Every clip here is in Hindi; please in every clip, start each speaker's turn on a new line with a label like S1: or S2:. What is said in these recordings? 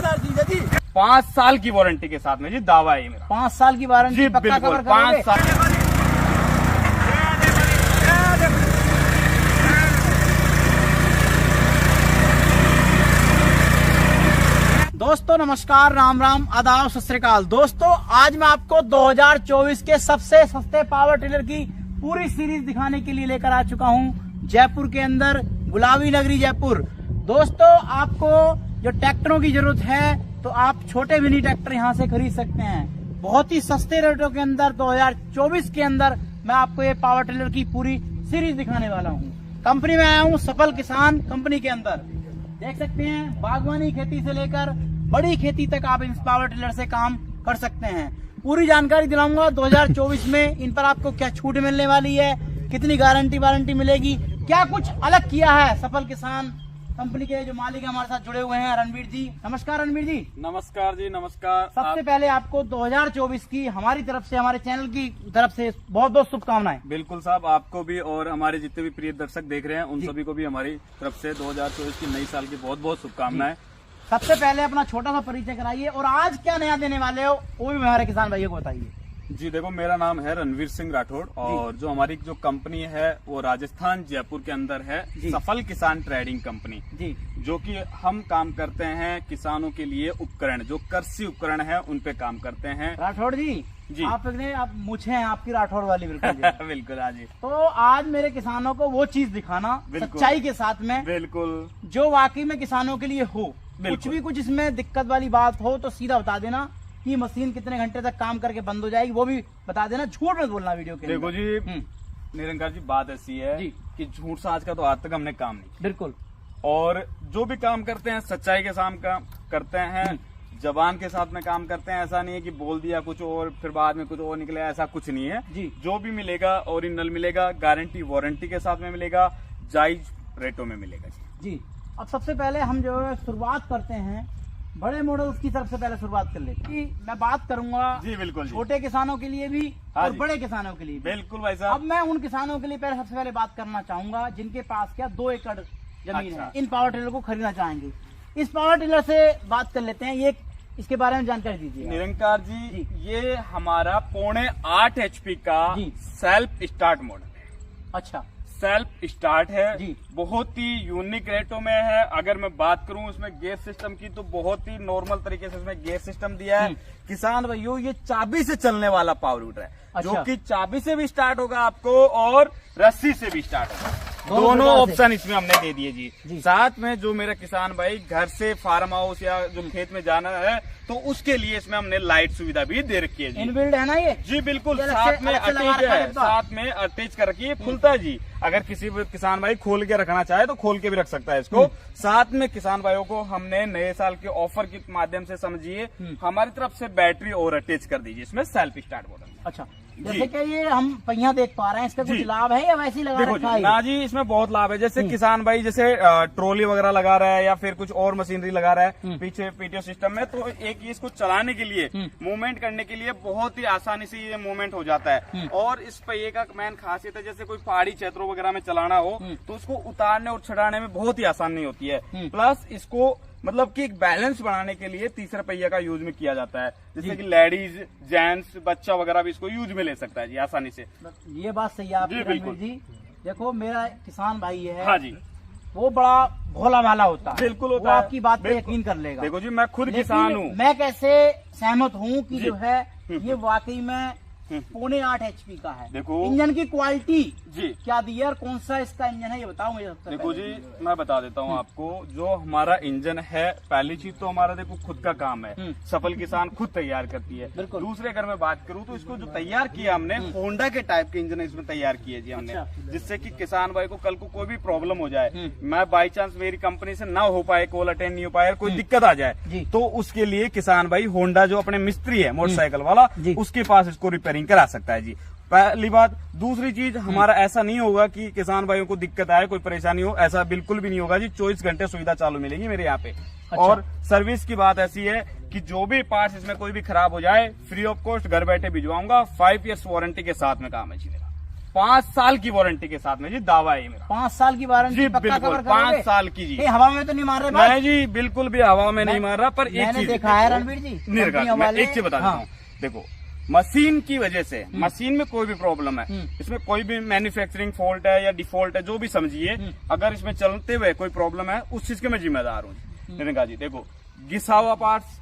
S1: धमाकेदार चीज है जी।
S2: 5 साल की वारंटी के साथ में जी दावा है मेरा।
S1: 5 साल की वारंटी
S2: जी
S1: पक्का
S2: बिल्कुल
S1: कवर
S2: 5 साल।
S1: दोस्तों नमस्कार, राम राम, आदाब, सत श्री अकाल। दोस्तों आज मैं आपको 2024 के सबसे सस्ते पावर टिलर की पूरी सीरीज दिखाने के लिए लेकर आ चुका हूं जयपुर के अंदर, गुलाबी नगरी जयपुर। दोस्तों आपको जो ट्रैक्टरों की जरूरत है तो आप छोटे मिनी ट्रैक्टर यहां से खरीद सकते हैं बहुत ही सस्ते रेटों के अंदर। 2024 के अंदर मैं आपको ये पावर टिलर की पूरी सीरीज दिखाने वाला हूँ। कंपनी में आया हूँ सफल किसान कंपनी के अंदर। देख सकते हैं बागवानी खेती से लेकर बड़ी खेती तक आप इस पावर टिलर से काम कर सकते हैं। पूरी जानकारी दिलाऊंगा 2024 में इन पर आपको क्या छूट मिलने वाली है, कितनी गारंटी वारंटी मिलेगी, क्या कुछ अलग किया है सफल किसान कंपनी के जो मालिक हमारे साथ जुड़े हुए हैं रणवीर जी। नमस्कार रणवीर जी।
S2: नमस्कार जी, नमस्कार।
S1: सबसे पहले आपको 2024 की हमारी तरफ से, हमारे चैनल की तरफ से बहुत बहुत शुभकामनाएं।
S2: बिल्कुल साहब, आपको भी और हमारे जितने भी प्रिय दर्शक देख रहे हैं उन सभी को भी हमारी तरफ से 2024 की नई साल की बहुत बहुत शुभकामनाएं।
S1: सबसे पहले अपना छोटा सा परिचय कराइए और आज क्या नया देने वाले हो वो भी हमारे किसान भाइयों को बताइए।
S2: जी देखो, मेरा नाम है रणवीर सिंह राठौड़ और जो हमारी जो कंपनी है वो राजस्थान जयपुर के अंदर है, सफल किसान ट्रेडिंग कंपनी जी, जो कि हम काम करते हैं किसानों के लिए उपकरण, जो कृषि उपकरण है उन पे काम करते हैं।
S1: राठौड़ जी आप मुझे हैं आपकी राठौड़ वाली बिल्कुल
S2: बिल्कुल हाँ जी।
S1: तो आज मेरे किसानों को वो चीज दिखाना सच्चाई के साथ में,
S2: बिल्कुल जो
S1: वाकई में किसानों के लिए हो। कुछ इसमें दिक्कत वाली बात हो तो सीधा बता देना कि मशीन कितने घंटे तक काम करके बंद हो जाएगी, वो भी बता देना, झूठ मत बोलना वीडियो के।
S2: देखो जी निरंकार जी, बात ऐसी है कि झूठ से आज का तो आज तक हमने काम नहीं।
S1: बिल्कुल।
S2: और जो भी काम करते हैं सच्चाई के साथ काम करते हैं, जबान के साथ में काम करते हैं। ऐसा नहीं है कि बोल दिया कुछ और फिर बाद में कुछ और निकले, ऐसा कुछ नहीं है जी। जो भी मिलेगा ओरिजिनल मिलेगा, गारंटी वारंटी के साथ में मिलेगा, जायज रेटों में मिलेगा जी।
S1: अब सबसे पहले हम जो है शुरुआत करते हैं बड़े मॉडल्स की तरफ से, पहले शुरुआत कर लेते हैं। मैं बात करूंगा जी बिल्कुल छोटे किसानों के लिए भी और बड़े किसानों के लिए भी। बिल्कुल भाई साहब। अब मैं उन किसानों के लिए पहले सबसे पहले बात करना चाहूंगा जिनके पास क्या 2 एकड़ जमीन है, इन पावर टिलर को खरीदना चाहेंगे। इस पावर टिलर से बात कर लेते हैं, ये इसके बारे में जानकारी दीजिए।
S2: निरंकार जी ये हमारा 8.5 HP का सेल्फ स्टार्ट मॉडल है।
S1: अच्छा,
S2: सेल्फ स्टार्ट है जी, बहुत ही यूनिक रेटों में है। अगर मैं बात करूं इसमें गैस सिस्टम की तो बहुत ही नॉर्मल तरीके से इसमें गैस सिस्टम दिया है। किसान भाइयों ये चाबी से चलने वाला पावर वीडर है। अच्छा। जो कि चाबी से भी स्टार्ट होगा आपको और रस्सी से भी स्टार्ट होगा, दोनों ऑप्शन इसमें हमने दे दिए जी। साथ में जो मेरा किसान भाई घर से फार्म हाउस या जो खेत में जाना है तो उसके लिए इसमें हमने लाइट सुविधा भी दे रखी है जी।
S1: इनबिल्ड है ना ये जी? बिल्कुल,
S2: साथ में अटैच है, साथ में अटैच कर रखी है, खुलता है जी। अगर किसी भी किसान भाई खोल के रखना चाहे तो खोल के भी रख सकता है इसको। साथ में किसान भाइयों को हमने नए साल के ऑफर के माध्यम से समझिए हमारी तरफ से बैटरी और अटैच कर दीजिए इसमें सेल्फ स्टार्ट मॉडल।
S1: अच्छा, जैसे कि ये हम पहिया देख पा रहे हैं, इसका कुछ लाभ है या वैसे ही लगा रखा है?
S2: ना जी, इसमें बहुत लाभ है। जैसे किसान भाई जैसे ट्रॉली वगैरह लगा रहा है या फिर कुछ और मशीनरी लगा रहा है पीछे पीटीओ सिस्टम में, तो एक इसको चलाने के लिए मूवमेंट करने के लिए बहुत ही आसानी से ये मूवमेंट हो जाता है। और इस पहिए का मेन खासियत है जैसे कोई पहाड़ी क्षेत्रों वगैरह में चलाना हो तो उसको उतारने और चढ़ाने में बहुत ही आसानी होती है। प्लस इसको मतलब कि एक बैलेंस बनाने के लिए तीसरा पहिया का यूज में किया जाता है, जैसे कि लेडीज, जेंट्स, बच्चा वगैरह भी इसको यूज में ले सकता है जी आसानी से।
S1: ये बात सही है आपकी रणवीर जी। देखो मेरा किसान भाई है,
S2: हाँ जी,
S1: वो बड़ा भोला भाला होता है।
S2: बिल्कुल होता
S1: है,
S2: है,
S1: आपकी बात पे यकीन कर लेगा।
S2: देखो जी मैं खुद किसान हूँ,
S1: मैं कैसे सहमत हूँ कि जो है ये वाकई में 8.5 HP का है।
S2: देखो
S1: इंजन की क्वालिटी
S2: जी
S1: क्या दी है और कौन सा इसका इंजन है ये बताओ मुझे।
S2: देखो जी मैं बता देता हूँ आपको, जो हमारा इंजन है पहली चीज तो हमारा देखो खुद का काम है, सफल किसान खुद तैयार करती है। दूसरे अगर मैं बात करूँ तो इसको जो तैयार किया हमने होंडा के टाइप के इंजन इसमें तैयार किए जी हमने। अच्छा। जिससे कि किसान भाई को कल को कोई भी प्रॉब्लम हो जाए, मैं बाई चांस मेरी कंपनी से ना हो पाए, कॉल अटेंड नहीं हो पाए, कोई दिक्कत आ जाए तो उसके लिए किसान भाई होंडा जो अपने मिस्त्री है मोटरसाइकिल वाला उसके पास इसको रिपेयरिंग करा सकता है जी। पहली बात। दूसरी चीज हमारा ऐसा नहीं होगा कि किसान भाइयों को दिक्कत आए, कोई परेशानी हो, ऐसा बिल्कुल भी नहीं होगा जी। 24 घंटे सुविधा चालू मिलेगी मेरे यहाँ पे। अच्छा। और सर्विस की बात ऐसी है कि जो भी पार्ट्स इसमें कोई भी खराब हो जाए फ्री ऑफ कॉस्ट घर बैठे भिजवाऊंगा। 5 ईयर्स वारंटी के साथ में काम है जी मेरा। 5 साल की वारंटी के साथ में जी दावा है ये मेरा।
S1: 5 साल की वारंटी
S2: जी
S1: पक्का
S2: बिल्कुल
S1: कवर करोगे?
S2: 5 साल की जी।
S1: ये हवा में तो नहीं मार रहे बात?
S2: नहीं जी बिल्कुल भी हवा में नहीं मार रहा, पर एक
S1: मैंने
S2: चीज
S1: देखा है रणवीर जी,
S2: नहीं रखा,
S1: कंपनियों
S2: मैं
S1: वाले-
S2: एक चीज बता देता
S1: हाँ।
S2: हूँ। देखो मशीन की वजह से मशीन में कोई भी प्रॉब्लम है, इसमें कोई भी मैन्युफैक्चरिंग फॉल्ट है या डिफॉल्ट है, जो भी समझिए, अगर इसमें चलते हुए कोई प्रॉब्लम है उस चीज के मैं जिम्मेदार हूँ। निरंकार जी देखो, घिसा हुआ पार्ट्स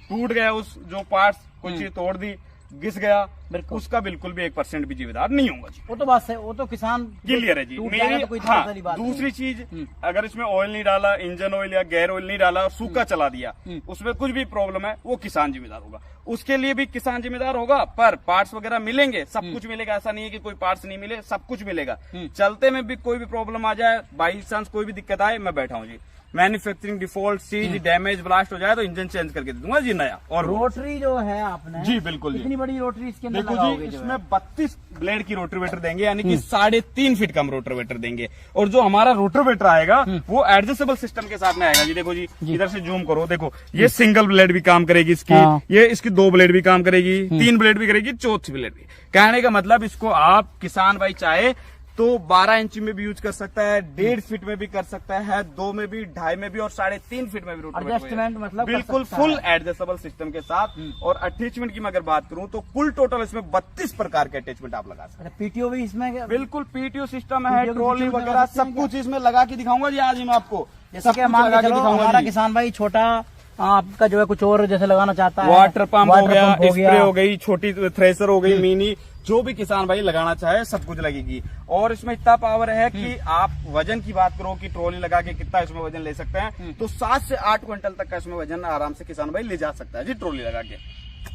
S2: टूट गया, उस जो पार्ट्स कोई चीज तोड़ दी, घिस गया, उसका बिल्कुल भी 1% भी जिम्मेदार नहीं होगा जी।
S1: वो तो बात है, वो तो किसान
S2: क्लियर है जी।
S1: टूट जाएगा
S2: मेरी
S1: तो कोई दिक्कत वाली
S2: हाँ,
S1: बात नहीं।
S2: दूसरी चीज, अगर इसमें ऑयल नहीं डाला, इंजन ऑयल या गेयर ऑयल नहीं डाला, सूखा चला दिया, उसमें कुछ भी प्रॉब्लम है, वो किसान जिम्मेदार होगा। उसके लिए भी किसान जिम्मेदार होगा, पर पार्ट्स वगैरह मिलेंगे, सब कुछ मिलेगा। ऐसा नहीं है कि कोई पार्ट्स नहीं मिले, सब कुछ मिलेगा। चलते में भी कोई भी प्रॉब्लम आ जाए, बाई चांस कोई भी दिक्कत आए, मैं बैठा हूँ जी। Manufacturing default, seize, damage, blast हो जाए तो इंजन चेंज करके दे दूंगा जी नया। और
S1: रोटरी जो है आपने,
S2: जी बिल्कुल जी।
S1: इतनी बड़ी रोटरी इसके अंदर
S2: देखो
S1: लगाओगे
S2: जी,
S1: जो
S2: इसमें
S1: है।
S2: 32 ब्लेड की रोटरवेटर देंगे, यानी कि 3.5 फीट का हम रोटरवेटर देंगे। और जो हमारा रोटरवेटर आएगा वो एडजस्टेबल सिस्टम के साथ में आएगा जी। देखो जी, इधर से जूम करो, देखो ये सिंगल ब्लेड भी काम करेगी इसकी,
S1: हाँ।
S2: ये इसकी 2 ब्लेड भी काम करेगी, 3 ब्लेड भी करेगी, 4थी ब्लेड भी। कहने का मतलब, इसको आप किसान भाई चाहे तो 12 इंच में भी यूज कर सकता है, 1.5 फीट में भी कर सकता है, 2 में भी, 2.5 में भी और 3.5 फीट में भी रोटरवेटर
S1: एडजस्टमेंट मतलब कर
S2: बिल्कुल
S1: सकता
S2: फुल
S1: है।
S2: एडजस्टेबल सिस्टम के साथ। और अटैचमेंट की मैं अगर बात करूं तो कुल टोटल इसमें 32 प्रकार के अटैचमेंट आप लगा सकते हैं।
S1: पीटीओ भी इसमें क्या?
S2: बिल्कुल पीटीओ सिस्टम है,
S1: PTO
S2: ट्रॉली
S1: भी
S2: वगैरह
S1: लगा सकते
S2: सब
S1: हैं
S2: कुछ इसमें लगा के दिखाऊंगा जी। आज ही मैं आपको
S1: जैसे
S2: सब
S1: कि
S2: कुछ
S1: मान
S2: लगा
S1: के
S2: के
S1: चलो
S2: दिखाऊंगा
S1: हमारा
S2: जी।
S1: किसान भाई छोटा आपका जो है कुछ और जैसे लगाना चाहता है,
S2: वाटर पंप हो
S1: वाटर
S2: गया,
S1: पंप हो
S2: स्प्रे हो गई, छोटी थ्रेसर हो गई, मिनी, जो भी किसान भाई लगाना चाहे सब कुछ लगेगी। और इसमें इतना पावर है कि आप वजन की बात करो कि ट्रॉली लगा के कितना इसमें वजन ले सकते हैं, तो 7 से 8 क्विंटल तक का इसमें वजन आराम से किसान भाई ले जा सकता है जी, ट्रॉली लगा के।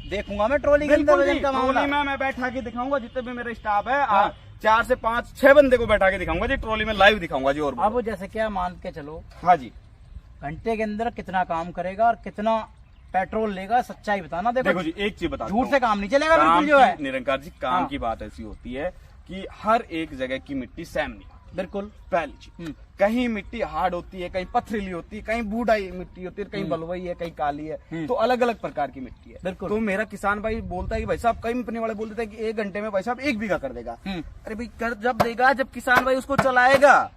S1: देखूंगा मैं ट्रॉली के अंदर
S2: बिल्कुल जी,
S1: वजन का मामला।
S2: ट्रॉली में मैं बैठा के दिखाऊंगा, जितने भी मेरे स्टाफ है, 4 से 5, 6 बंदे को बैठा के दिखाऊंगा जी, ट्रॉली में लाइव दिखाऊंगा जी। और
S1: अब वो जैसे क्या मान के चलो,
S2: हाँ जी,
S1: घंटे के अंदर कितना काम करेगा और कितना पेट्रोल लेगा, सच्चाई बताना।
S2: देखो जी एक चीज बता,
S1: झूठ से काम नहीं चलेगा
S2: काम
S1: बिल्कुल जो है।
S2: की, निरंकार जी काम
S1: हाँ।
S2: की बात ऐसी होती है कि हर एक जगह की मिट्टी सेम नहीं,
S1: बिल्कुल।
S2: पहली चीज, कहीं मिट्टी हार्ड होती है, कहीं पथरीली होती है, कहीं बूढ़ाई मिट्टी होती है, कहीं बलुई है, कहीं काली है, तो अलग अलग प्रकार की मिट्टी है।
S1: बिल्कुल।
S2: तो मेरा किसान भाई बोलता है कि भाई साहब, कई कंपनी वाले बोलते हैं कि 1 घंटे में भाई साहब 1 बीघा कर देगा। अरे भाई कर जब देगा जब किसान भाई उसको चलाएगा।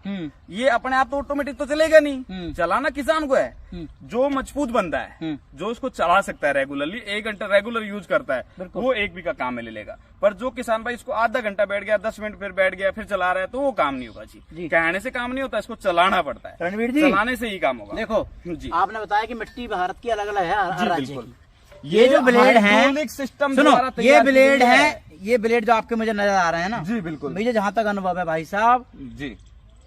S2: ये अपने आप तो ऑटोमेटिक तो चलेगा नहीं, चलाना किसान को है। जो मजबूत बंदा है, जो उसको चला सकता है रेगुलरली, 1 घंटा रेगुलर यूज करता है, वो 1 बीघा काम में ले लेगा। पर जो किसान भाई इसको आधा घंटा बैठ गया, 10 मिनट फिर बैठ गया, फिर चला रहा है, तो वो काम नहीं होगा जी। कहने से काम नहीं होता, इसको चलाना पड़ता है।
S1: रणवीर जी,
S2: चलाने से ही काम होगा।
S1: देखो
S2: जी,
S1: आपने बताया कि मिट्टी भारत की अलग अलग है, हर
S2: जी
S1: राज्य
S2: बिल्कुल।
S1: की। ये जो ब्लेड है,
S2: हाइड्रोलिक सिस्टम
S1: सुनो,
S2: द्वारा
S1: ये
S2: तैयार की
S1: ब्लेड
S2: गई
S1: है, ये ब्लेड जो आपके मुझे नजर आ रहे हैं ना,
S2: जी बिल्कुल
S1: मुझे जहां तक अनुभव है भाई साहब,
S2: जी,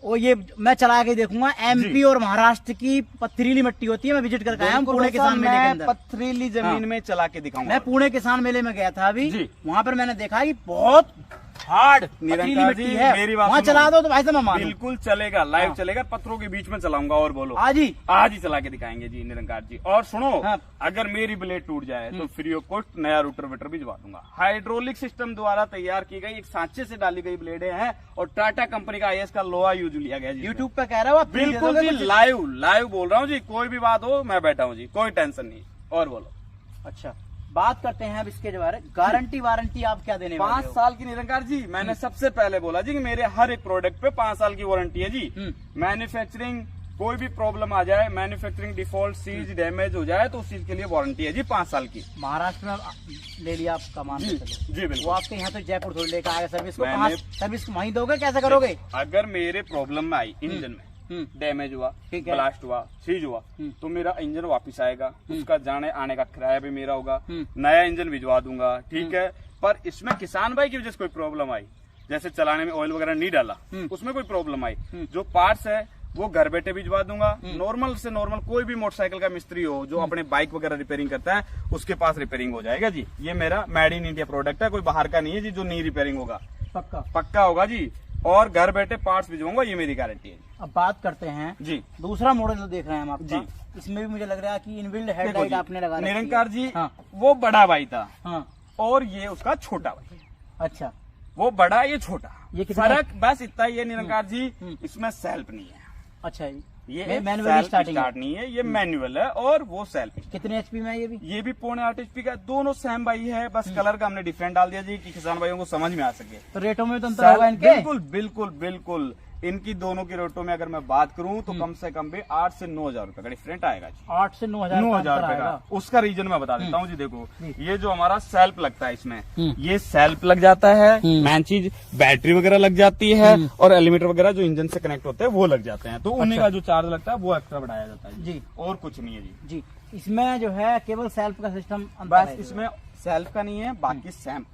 S1: वो ये मैं चला के देखूंगा। एमपी और महाराष्ट्र की पथरीली मिट्टी होती है, मैं विजिट करके आया हूँ पुणे किसान मेले के अंदर।
S2: पथरीली जमीन में चला के दिखाऊंगा।
S1: मैं पुणे किसान मेले में गया था अभी,
S2: जी।
S1: वहाँ पर मैंने देखा कि बहुत हार्ड पथरीली
S2: निरंकार
S1: मिट्टी
S2: जी,
S1: है,
S2: मेरी बात
S1: वहाँ
S2: सुनो।
S1: चला दो तो भाई साहब मैं मानूं।
S2: बिल्कुल चलेगा, लाइव
S1: हाँ।
S2: चलेगा, पत्थरों के बीच में चलाऊंगा। और बोलो
S1: आज ही
S2: चला के दिखाएंगे जी निरंकार जी। और सुनो,
S1: हाँ।
S2: अगर मेरी ब्लेड टूट जाए तो फ्री ऑफ कॉस्ट नया रोटरवेटर भी दिवा दूंगा। हाइड्रोलिक सिस्टम द्वारा तैयार की गई एक सांचे से डाली गई ब्लेडें हैं, और टाटा कंपनी का IS का लोहा यूज लिया गया जी।
S1: यूट्यूब पे कह रहे हो आप, free दे
S2: बिल्कुल
S1: दोगे
S2: जी,
S1: कुछ?
S2: लाइव बोल रहा हूँ जी। कोई भी बात हो मैं बैठा हूँ जी, कोई टेंशन नहीं। और बोलो।
S1: अच्छा, बात करते हैं अब इसके बारे में। गारंटी वारंटी आप क्या देने वाले
S2: 5
S1: हो?
S2: साल की निरंकार जी, मैंने सबसे पहले बोला जी कि मेरे हर एक प्रोडक्ट पे 5 साल की वारंटी है जी। मैन्युफैक्चरिंग कोई भी प्रॉब्लम आ जाए, मैन्युफैक्चरिंग डिफॉल्ट, सीज, डैमेज हो जाए, तो उस चीज के लिए वारंटी है जी 5 साल की।
S1: महाराष्ट्र में ले लिया आपका मान के चलो,
S2: जी
S1: वो
S2: बिल्कुल।
S1: आपके यहाँ तो जयपुर थोड़ी लेकर आएगा सर्विस को,
S2: मैंने-
S1: कहाँ सर्विस वहीं दोगे, कैसे करोगे?
S2: अगर मेरे प्रॉब्लम में आई इंजन में, डैमेज हुआ,
S1: ठीक है।
S2: ब्लास्ट हुआ, सीज हुआ, तो मेरा इंजन वापस आएगा, उसका जाने आने का किराया भी मेरा होगा, नया इंजन भिजवा दूंगा, ठीक है। पर इसमें किसान भाई की वजह से कोई प्रॉब्लम आई, जैसे चलाने में ऑयल वगैरह नहीं डाला, उसमें कोई प्रॉब्लम आई, जो पार्ट्स है वो घर बैठे भिजवा दूंगा। नॉर्मल से नॉर्मल कोई भी मोटरसाइकिल का मिस्त्री हो जो अपने बाइक वगैरह रिपेयरिंग करता है, उसके पास रिपेयरिंग हो जाएगा जी। ये मेरा मेड इन इंडिया प्रोडक्ट है, कोई बाहर का नहीं है जी जो नहीं रिपेयरिंग होगा, पक्का होगा जी। और घर बैठे पार्ट्स भिजवाऊंगा, ये मेरी गारंटी है।
S1: अब बात करते हैं
S2: जी,
S1: दूसरा मॉडल जो देख रहे हैं हम आपका,
S2: जी।
S1: इसमें भी मुझे लग रहा है कि इनबिल्ड
S2: देखो
S1: हेडलाइट
S2: जी,
S1: आपने लगा रखी है।
S2: निरंकार जी,
S1: हाँ,
S2: वो बड़ा भाई था
S1: हाँ,
S2: और ये उसका छोटा भाई।
S1: अच्छा,
S2: वो बड़ा, ये छोटा,
S1: ये कितना-
S2: फर्क बस इतना ही है निरंकार जी, इसमें सेल्फ नहीं है।
S1: अच्छा जी,
S2: ये
S1: मैनुअल
S2: स्टार्ट नहीं है, ये मैनुअल है और वो सेल्फ।
S1: कितने HP में है ये भी?
S2: ये भी 0.8 HP का, दोनों सेम भाई है, बस कलर का हमने डिफरेंट डाल दिया जी कि किसान भाइयों को समझ में आ सके।
S1: तो रेटों में तो अंतर होगा इनके?
S2: बिल्कुल बिल्कुल बिल्कुल। इनकी दोनों की रेटों में अगर मैं बात करूं तो कम से कम भी 8 से 9 हजार रुपए का डिफरेंट आएगा जी।
S1: 8 से 9 हजार
S2: रुपए का। उसका रीजन मैं बता देता हूँ जी। देखो ये जो हमारा सेल्फ लगता है इसमें, ये सेल्फ लग जाता है, मेन चीज बैटरी वगैरह लग जाती है और एलिमेटर वगैरह जो इंजन से कनेक्ट होते हैं वो लग जाते हैं, तो उन्हीं का जो चार्ज लगता है वो एक्स्ट्रा बढ़ाया जाता है जी, और कुछ नहीं है जी।
S1: इसमें जो है केवल सेल्फ का सिस्टम
S2: बस, इसमें सेल्फ का नहीं है, बाकी सेम।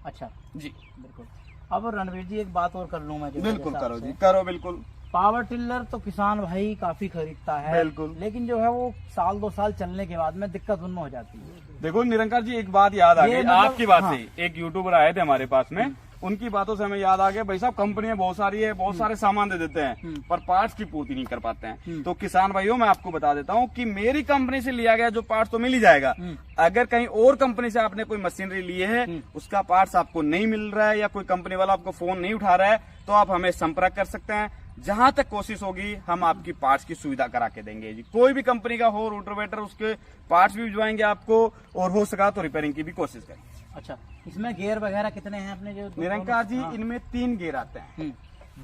S1: अच्छा
S2: जी
S1: बिल्कुल। अब रणवीर जी एक बात और कर लूँ मैं,
S2: बिल्कुल करो जी, करो बिल्कुल।
S1: पावर टिलर तो किसान भाई काफी खरीदता है,
S2: बिल्कुल,
S1: लेकिन जो है वो साल 2 साल चलने के बाद में दिक्कत उनमें हो जाती है।
S2: देखो निरंकार जी, एक बात याद आ गई आपकी बात
S1: हाँ।
S2: से। एक यूट्यूबर आए थे हमारे पास में, उनकी बातों से हमें याद आ गया, भाई साहब कंपनियां बहुत सारी है, बहुत सारे सामान दे देते हैं पर पार्ट्स की पूर्ति नहीं कर पाते हैं। तो किसान भाइयों मैं आपको बता देता हूं कि मेरी कंपनी से लिया गया जो पार्ट्स तो मिल ही जाएगा। अगर कहीं और कंपनी से आपने कोई मशीनरी ली है, उसका पार्ट्स आपको नहीं मिल रहा है या कोई कंपनी वाला आपको फोन नहीं उठा रहा है, तो आप हमें संपर्क कर सकते हैं। जहां तक कोशिश होगी हम आपकी पार्ट्स की सुविधा करा के देंगे जी। कोई भी कंपनी का हो रोटावेटर, उसके पार्ट्स भी भिजवाएंगे आपको, और हो सका तो रिपेयरिंग की भी कोशिश करेंगे।
S1: अच्छा, इसमें गियर वगैरह कितने हैं अपने जो?
S2: निरंकार जी इनमें 3 गियर आते हैं,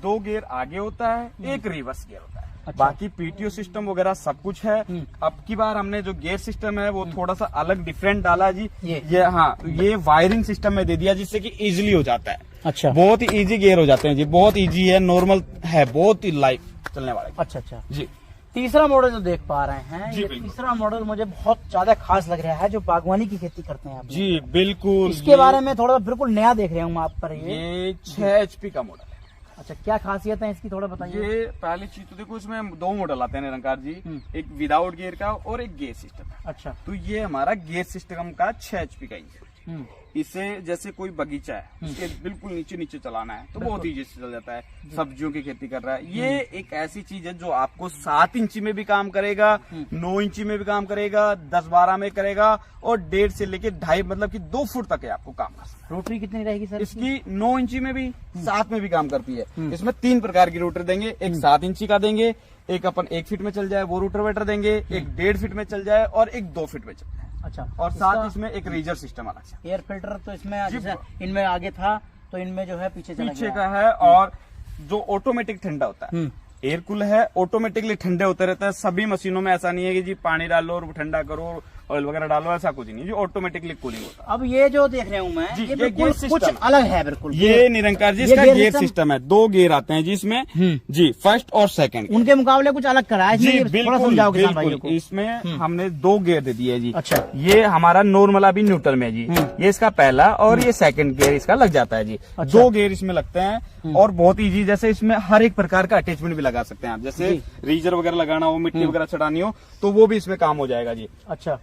S2: 2 गियर आगे होता है, एक रिवर्स गियर होता है।
S1: अच्छा।
S2: बाकी PTO सिस्टम वगैरह सब कुछ है। अब की बार हमने जो गियर सिस्टम है वो थोड़ा सा अलग डिफरेंट डाला जी। ये हाँ, ये वायरिंग सिस्टम में दे दिया जिससे कि इजीली हो जाता है।
S1: अच्छा,
S2: बहुत ही इजी गियर हो जाते हैं जी, बहुत इजी है, नॉर्मल है, बहुत ही लाइट चलने वाले।
S1: अच्छा अच्छा
S2: जी।
S1: तीसरा मॉडल जो देख पा रहे हैं,
S2: जी,
S1: ये
S2: बिल्कुल।
S1: तीसरा मॉडल मुझे बहुत ज्यादा खास लग रहा है, जो बागवानी की खेती करते हैं आप।
S2: जी बिल्कुल,
S1: इसके बारे में थोड़ा बिल्कुल नया देख रहे हूँ आप पर।
S2: ये 6 HP का मॉडल है।
S1: अच्छा, क्या खासियत है इसकी थोड़ा बताइए।
S2: ये पहली चीज तो देखो, इसमें 2 मॉडल आते हैं निरंकार जी, एक विदाउट गियर का और एक गियर सिस्टम है।
S1: अच्छा,
S2: तो ये हमारा गियर सिस्टम का 6 HP का इंजन है। इसे जैसे कोई बगीचा है उसके बिल्कुल नीचे नीचे चलाना है तो बहुत ईजी से चल जाता है। सब्जियों की खेती कर रहा है, ये एक ऐसी चीज है जो आपको 7 इंची में भी काम करेगा, 9 इंची में भी काम करेगा, 10-12 में करेगा, और 1.5 से लेके 2.5 मतलब कि 2 फुट तक है आपको काम कर सकता है।
S1: रोटरी कितनी रहेगी सर
S2: इसकी? 9 इंची में भी 7 में भी काम करती है। इसमें 3 प्रकार की रोटर देंगे, एक 7 इंची का देंगे, एक अपन 1 फीट में चल जाए वो रोटावेटर देंगे, एक 1.5 फीट में चल जाए और एक 2 फीट में चल जाए।
S1: अच्छा,
S2: और साथ इसमें एक रीजर सिस्टम अलग से।
S1: एयर फिल्टर तो इसमें जैसे इनमें आगे था तो इनमें जो है पीछे
S2: का है, और जो ऑटोमेटिक ठंडा होता है, एयर कूल है, ऑटोमेटिकली ठंडे होते रहता है। सभी मशीनों में ऐसा नहीं है कि जी पानी डालो और ठंडा करो, ऑयल वगैरह डालो, ऐसा कुछ नहीं है, जो ऑटोमेटिकली कूलिंग होता है।
S1: अब ये जो देख रहा हूँ मैं,
S2: जी,
S1: ये
S2: ये
S1: बिल्कुल
S2: गियर
S1: कुछ
S2: सिस्टम
S1: अलग है बिल्कुल।
S2: ये निरंकार जी इसका गियर सिस्टम है, 2 गियर आते हैं जी इसमें। जी, फर्स्ट और सेकंड।
S1: उनके मुकाबले कुछ अलग करा है,
S2: जी
S1: थोड़ा समझाओ किसान भाइयों को।
S2: इसमें हमने 2 गियर दे दिए जी।
S1: अच्छा,
S2: ये हमारा नॉर्मल अभी न्यूट्रल में जी, ये इसका पहला और ये सेकंड गियर इसका लग जाता है जी। 2 गियर इसमें लगते हैं और बहुत इजी, जैसे इसमें हर एक प्रकार का अटैचमेंट भी लगा सकते हैं आप, जैसे रीजर वगैरह लगाना हो, मिट्टी वगैरह चढ़ानी हो तो वो भी इसमें काम हो जाएगा जी।
S1: अच्छा,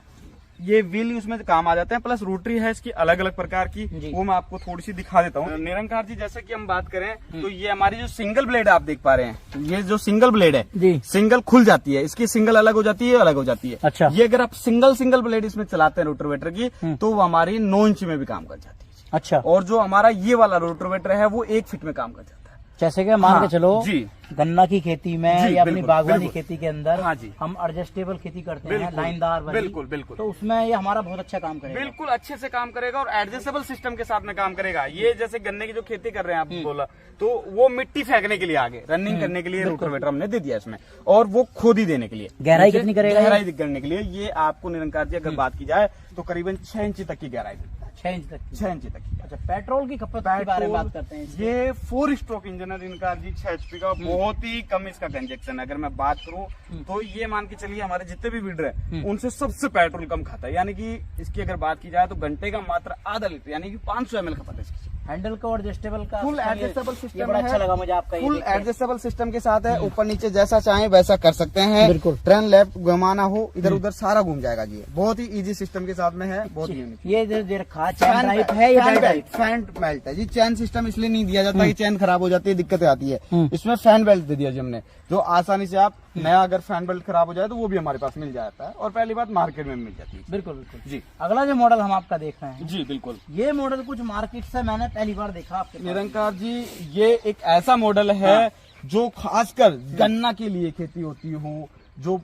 S2: ये व्हील उसमें काम आ जाते हैं, प्लस रोटरी है इसकी अलग अलग प्रकार की, वो मैं आपको थोड़ी सी दिखा देता हूँ। निरंकार जी जैसे कि हम बात करें तो ये हमारी जो सिंगल ब्लेड आप देख पा रहे हैं, ये जो सिंगल ब्लेड है
S1: जी,
S2: सिंगल खुल जाती है, इसकी सिंगल अलग हो जाती है, अलग हो जाती है।
S1: अच्छा,
S2: ये अगर आप सिंगल ब्लेड इसमें चलाते हैं रोटावेटर की, तो वो हमारी 9 इंच में भी काम कर जाती है।
S1: अच्छा,
S2: और जो हमारा ये वाला रोटावेटर है वो 1 फीट में काम कर जाता है।
S1: जैसे कि मान के चलो
S2: जी,
S1: गन्ना की खेती में
S2: जी,
S1: या अपनी
S2: बिल्कुल,
S1: बागवानी
S2: बिल्कुल।
S1: खेती के अंदर
S2: हाँ जी,
S1: हम एडजस्टेबल खेती करते हैं,
S2: बिल्कुल,
S1: लाइनदार वाली,
S2: बिल्कुल बिल्कुल,
S1: तो उसमें ये हमारा बहुत अच्छा काम करेगा।
S2: बिल्कुल अच्छे से काम करेगा और एडजस्टेबल सिस्टम के साथ में काम करेगा। ये जैसे गन्ने की जो खेती कर रहे हैं आप बोला, तो वो मिट्टी फेंकने के लिए आगे रनिंग करने के लिए रोटावेटर हमने दे दिया इसमें, और वो खोद ही देने के लिए।
S1: गहराई कितनी करेगा?
S2: गहराई करने के लिए ये आपको निरंकार जी अगर बात की जाए तो करीबन 6 इंच तक की गहराई देता है।
S1: 6 इंच तक की।
S2: 6 इंच तक की।
S1: अच्छा, पेट्रोल की खपत के बारे में बात करते हैं।
S2: ये 4 स्ट्रोक इंजन है निरंकार जी, 6 HP का, बहुत ही कम इसका कंजक्शन है। अगर मैं बात करूं तो ये मान के चलिए हमारे जितने भी वीडर है उनसे सबसे पेट्रोल कम खाता है। यानी कि इसकी अगर बात की जाए तो घंटे का मात्र आधा लीटर यानी कि 500 ml खपत है इसकी।
S1: हैंडल का एडजस्टेबल का
S2: फुल एडजस्टेबल सिस्टम
S1: बड़ा अच्छा लगा मुझे आपका।
S2: फुल एडजस्टेबल सिस्टम के साथ है, ऊपर नीचे जैसा चाहे वैसा कर सकते हैं।
S1: बिल्कुल,
S2: टर्न लेफ्ट घुमाना हो इधर उधर सारा घूम जाएगा जी। बहुत ही इजी सिस्टम के साथ में है, बहुत ही यूनिक।
S1: ये जो दे रखा चैन ड्राइव है या बेल्ट?
S2: फैन बेल्ट है जी। चैन सिस्टम इसलिए नहीं दिया जाता कि चैन खराब हो जाती है, दिक्कतें आती है। इसमें फैन बेल्ट दे दिया जी हमने, जो आसानी से आप नया अगर फैन बेल्ट खराब हो जाए तो वो भी हमारे पास मिल जाता है, और पहली बात मार्केट में मिल जाती है।
S1: बिल्कुल बिल्कुल
S2: जी।
S1: अगला जो मॉडल हम आपका देख रहे हैं,
S2: जी बिल्कुल,
S1: ये मॉडल कुछ मार्केट से मैंने पहली बार देखा आपके पास।
S2: निरंकार जी ये एक ऐसा मॉडल है जो खासकर गन्ना के लिए खेती होती हो, जो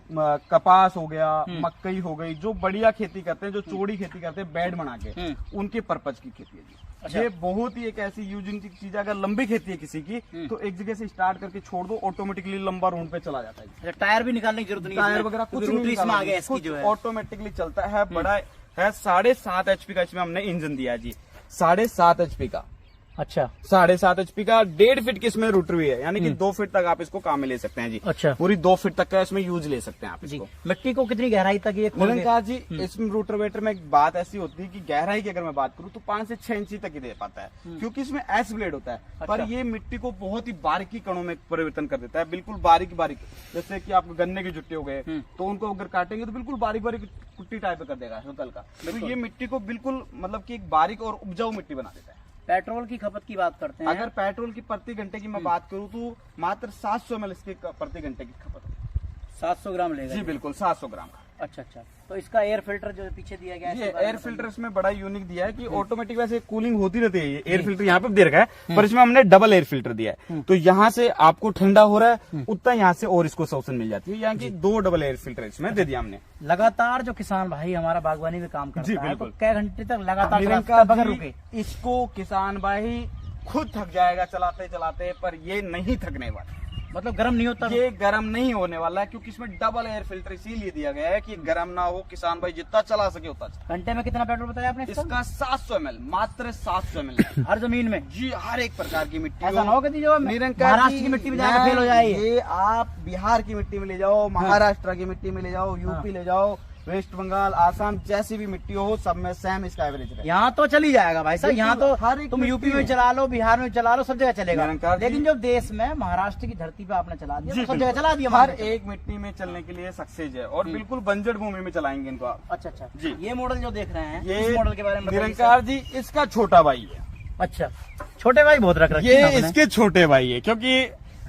S2: कपास हो गया, मकई हो गई, जो बढ़िया खेती करते हैं, जो चौड़ी खेती करते हैं बेड बना के, उनके पर्पज की खेती है जी।
S1: अच्छा।
S2: ये बहुत ही एक ऐसी यूजिंग चीज है, अगर लंबी खेती है किसी की तो एक जगह से स्टार्ट करके छोड़ दो, ऑटोमेटिकली लंबा रूट पे चला जाता है।
S1: अच्छा, टायर भी निकालने की जरूरत नहीं,
S2: टायर वगैरह कुछ नहीं
S1: इसमें आ गया, इसकी जो है
S2: ऑटोमेटिकली चलता है। बड़ा है 7.5 HP का इसमें हमने इंजन दिया है जी, 7.5 HP का।
S1: अच्छा,
S2: 7.5 HP का 1.5 फीट की इसमें रूटर भी है, यानी कि 2 फीट तक आप इसको काम में ले सकते हैं जी।
S1: अच्छा,
S2: पूरी 2 फीट तक का इसमें यूज ले सकते हैं आप
S1: जी।
S2: इसको।
S1: मिट्टी को कितनी गहराई तक ये खोल के-
S2: निरंकार जी, इसमें रूटरवेटर में एक बात ऐसी होती है कि गहराई की अगर मैं बात करूं तो 5 से 6 इंची तक ही दे पाता है, क्योंकि इसमें एस ब्लेड होता है। पर ये मिट्टी को बहुत ही बारीकी कणों में परिवर्तन कर देता है, बिल्कुल बारीक बारीक। जैसे कि आप गन्ने के जुट्टे हो गए तो उनको अगर काटेंगे तो बिल्कुल बारीक बारीक कुट्टी टाइप कर देगा हल्का का। तो ये मिट्टी को बिल्कुल मतलब कि एक बारीक और उपजाऊ मिट्टी बना देता है।
S1: पेट्रोल की खपत की बात करते हैं,
S2: अगर पेट्रोल की प्रति घंटे की मैं बात करूं तो मात्र 700 ml इसके प्रति घंटे की खपत है।
S1: 700 ग्राम लेगा
S2: जी बिल्कुल 700 ग्राम का।
S1: अच्छा अच्छा, तो इसका एयर फिल्टर जो पीछे दिया गया है,
S2: ये
S1: इसके बारे
S2: एयर
S1: में
S2: फिल्टर इसमें बड़ा यूनिक दिया है कि ऑटोमेटिक वैसे कूलिंग होती रहती है। ये एयर फिल्टर यहाँ पे दे रखा है, पर इसमें हमने डबल एयर फिल्टर दिया है, तो यहाँ से आपको ठंडा हो रहा है उतना यहाँ से और इसको शोषण मिल जाती है, यहाँ की 2 डबल एयर फिल्टर इसमें दे दिया हमने।
S1: लगातार जो किसान भाई हमारा बागवानी में काम
S2: जी,
S1: करता है तो
S2: बिल्कुल।
S1: क्या घंटे तक लगातार
S2: निरंकार
S1: चलाता है बगैर
S2: जी,
S1: रुके?
S2: इसको किसान भाई खुद थक जाएगा चलाते चलाते, पर ये नहीं थकने वाला,
S1: मतलब गर्म नहीं होता?
S2: ये गर्म नहीं होने वाला है, क्योंकि इसमें डबल एयर फिल्टर इसीलिए दिया गया है कि गर्म ना हो, किसान भाई जितना चला सके उतना चला।
S1: घंटे में कितना पेट्रोल बताया आपने
S2: इसका 700 ml, मात्र 700 ml
S1: हर जमीन में?
S2: जी, हर एक प्रकार की मिट्टी
S1: ऐसा ना हो कि जो
S2: निरंकार
S1: महाराष्ट्र की मिट्टी में जाकर फेल हो जाए
S2: ये आप बिहार की मिट्टी में ले जाओ, महाराष्ट्र की मिट्टी में ले जाओ, यूपी ले जाओ, वेस्ट बंगाल, आसाम, जैसी भी मिट्टी हो सब में सेम इसका एवरेज है।
S1: यहाँ तो चली जाएगा भाई साहब, यहाँ तो
S2: हर एक
S1: तुम यूपी
S2: मिट्टी
S1: में चला लो, बिहार में चला लो, सब जगह चलेगा।
S2: निरंकार जी,
S1: लेकिन जो देश में महाराष्ट्र की धरती पे आपने चला दिया
S2: जी,
S1: तो सब जगह चला दिया।
S2: हर एक मिट्टी में चलने के लिए सक्सेस है, और बिल्कुल बंजर भूमि में चलाएंगे इनको आप।
S1: अच्छा अच्छा
S2: जी।
S1: ये मॉडल जो देख रहे हैं,
S2: ये
S1: इस मॉडल के बारे में बताइए
S2: निरंकार जी, इसका छोटा भाई है।
S1: सर। अच्छा, छोटे भाई बहुत रख रखे
S2: ये
S1: हैं आपने।
S2: इसके छोटे भाई है, क्योंकि